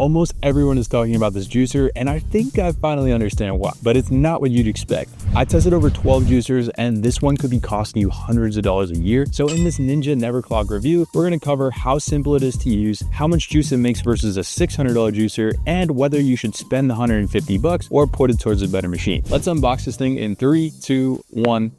Almost everyone is talking about this juicer, and I think I finally understand why, but it's not what you'd expect. I tested over 12 juicers, and this one could be costing you hundreds of dollars a year. So in this Ninja Never Clog review, we're going to cover how simple it is to use, how much juice it makes versus a $600 juicer, and whether you should spend the $150 or put it towards a better machine. Let's unbox this thing in 3, 2, 1.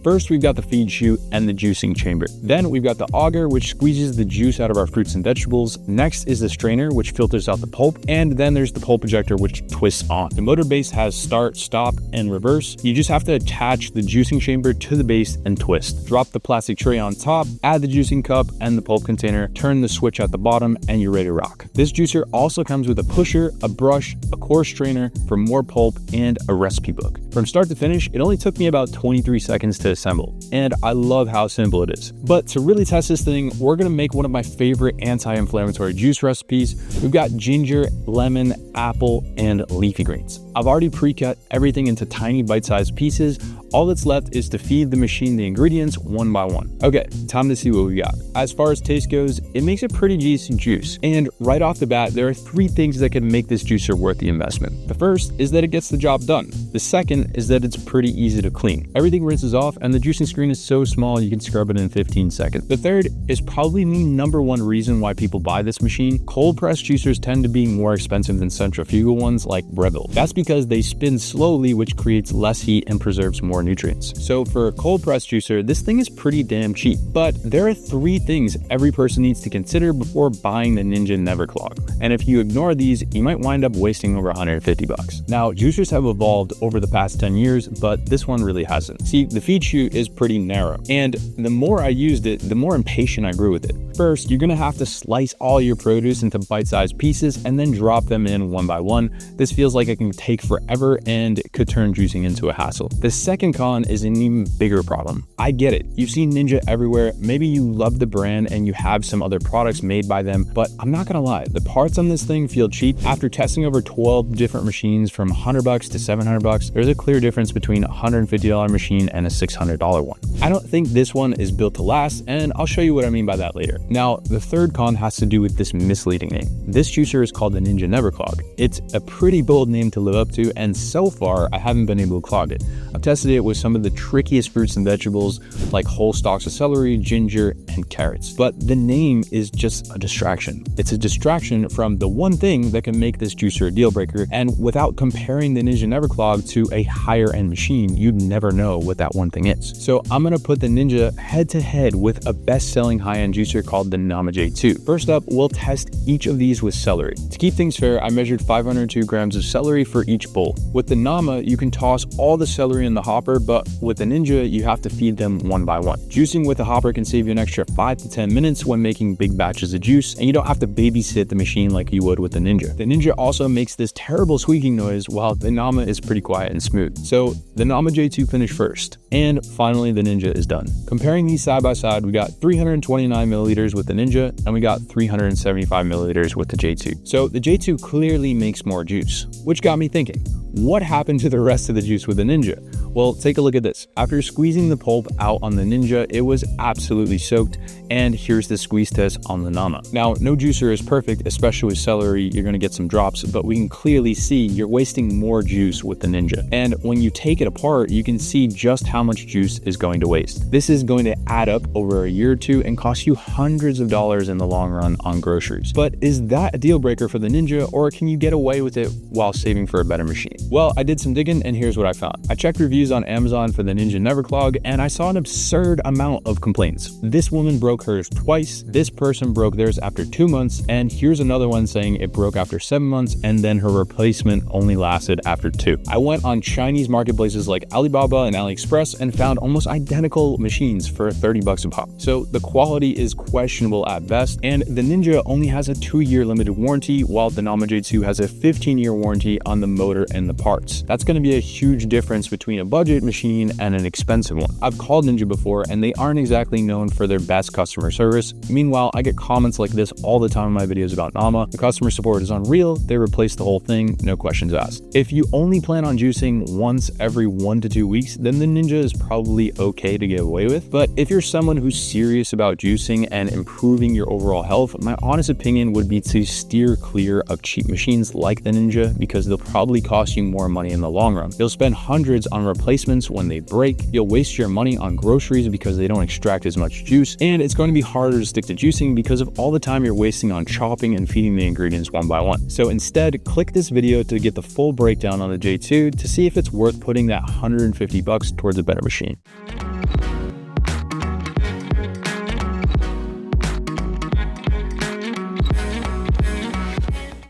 First, we've got the feed chute and the juicing chamber. Then we've got the auger, which squeezes the juice out of our fruits and vegetables. Next is the strainer, which filters out the pulp. And then there's the pulp ejector, which twists on. The motor base has start, stop, and reverse. You just have to attach the juicing chamber to the base and twist. Drop the plastic tray on top, add the juicing cup and the pulp container, turn the switch at the bottom, and you're ready to rock. This juicer also comes with a pusher, a brush, a coarse strainer for more pulp, and a recipe book. From start to finish, it only took me about 23 seconds to assemble, and I love how simple it is. But to really test this thing, we're gonna make one of my favorite anti-inflammatory juice recipes. We've got ginger, lemon, apple, and leafy greens. I've already pre-cut everything into tiny bite-sized pieces. All that's left is to feed the machine the ingredients one by one. Okay, time to see what we got. As far as taste goes, it makes a pretty decent juice. And right off the bat, there are 3 things that can make this juicer worth the investment. The first is that it gets the job done. The second is that it's pretty easy to clean. Everything rinses off and the juicing screen is so small you can scrub it in 15 seconds. The third is probably the #1 reason why people buy this machine. Cold press juicers tend to be more expensive than centrifugal ones like Breville. That's because they spin slowly, which creates less heat and preserves more nutrients. So for a cold press juicer, this thing is pretty damn cheap. But there are 3 things every person needs to consider before buying the Ninja Never Clog. And if you ignore these, you might wind up wasting over $150. Now, juicers have evolved over the past 10 years, but this one really hasn't. See, the feed chute is pretty narrow, and the more I used it, the more impatient I grew with it. First, you're gonna have to slice all your produce into bite-sized pieces and then drop them in one by one. This feels like it can take forever and it could turn juicing into a hassle. The second con is an even bigger problem. I get it. You've seen Ninja everywhere. Maybe you love the brand and you have some other products made by them, but I'm not gonna lie, the parts on this thing feel cheap. After testing over 12 different machines from $100 to $700, there's a clear difference between a $150 machine and a $600 one. I don't think this one is built to last, and I'll show you what I mean by that later. Now, the third con has to do with this misleading name. This juicer is called the Ninja Never Clog. It's a pretty bold name to live up to, and so far, I haven't been able to clog it. I've tested it with some of the trickiest fruits and vegetables, like whole stalks of celery, ginger, and carrots. But the name is just a distraction. It's a distraction from the one thing that can make this juicer a deal breaker, and without comparing the Ninja Never Clog to a higher end machine, you'd never know what that one thing is. So I'm gonna put the Ninja head to head with a best-selling high-end juicer called the Nama J2. First up, we'll test each of these with celery. To keep things fair, I measured 502 grams of celery for each bowl. With the Nama, you can toss all the celery in the hopper, but with the Ninja, you have to feed them one by one. Juicing with a hopper can save you an extra 5 to 10 minutes when making big batches of juice, and you don't have to babysit the machine like you would with the Ninja. The Ninja also makes this terrible squeaking noise, while the Nama is pretty quiet and smooth. So the Nama J2 finished first, and finally the Ninja is done. Comparing these side by side, we got 329 milliliters with the Ninja, and we got 375 milliliters with the J2. So the J2 clearly makes more juice, which got me thinking, what happened to the rest of the juice with the Ninja? Well, take a look at this. After squeezing the pulp out on the Ninja, it was absolutely soaked, and here's the squeeze test on the Nama. Now, no juicer is perfect, especially with celery, you're gonna get some drops, but we can clearly see you're wasting more juice with the Ninja. And when you take it apart, you can see just how much juice is going to waste. This is going to add up over a year or two and cost you hundreds of dollars in the long run on groceries. But is that a deal breaker for the Ninja, or can you get away with it while saving for a better machine? Well, I did some digging, and here's what I found. I checked reviews on Amazon for the Ninja Never Clog, and I saw an absurd amount of complaints. This woman broke hers twice, this person broke theirs after 2 months, and here's another one saying it broke after 7 months, and then her replacement only lasted after 2. I went on Chinese marketplaces like Alibaba and AliExpress and found almost identical machines for $30 a pop. So the quality is questionable at best, and the Ninja only has a 2-year limited warranty, while the Nama J2 has a 15-year warranty on the motor and the parts. That's going to be a huge difference between a budget machine and an expensive one. I've called Ninja before and they aren't exactly known for their best customer service. Meanwhile, I get comments like this all the time in my videos about Nama. The customer support is unreal, they replace the whole thing, no questions asked. If you only plan on juicing once every 1 to 2 weeks, then the Ninja is probably okay to get away with. But if you're someone who's serious about juicing and improving your overall health, my honest opinion would be to steer clear of cheap machines like the Ninja because they'll probably cost you more money in the long run. You'll spend hundreds on replacements when they break, you'll waste your money on groceries because they don't extract as much juice, and it's going to be harder to stick to juicing because of all the time you're wasting on chopping and feeding the ingredients one by one. So instead, click this video to get the full breakdown on the J2 to see if it's worth putting that $150 towards a better machine.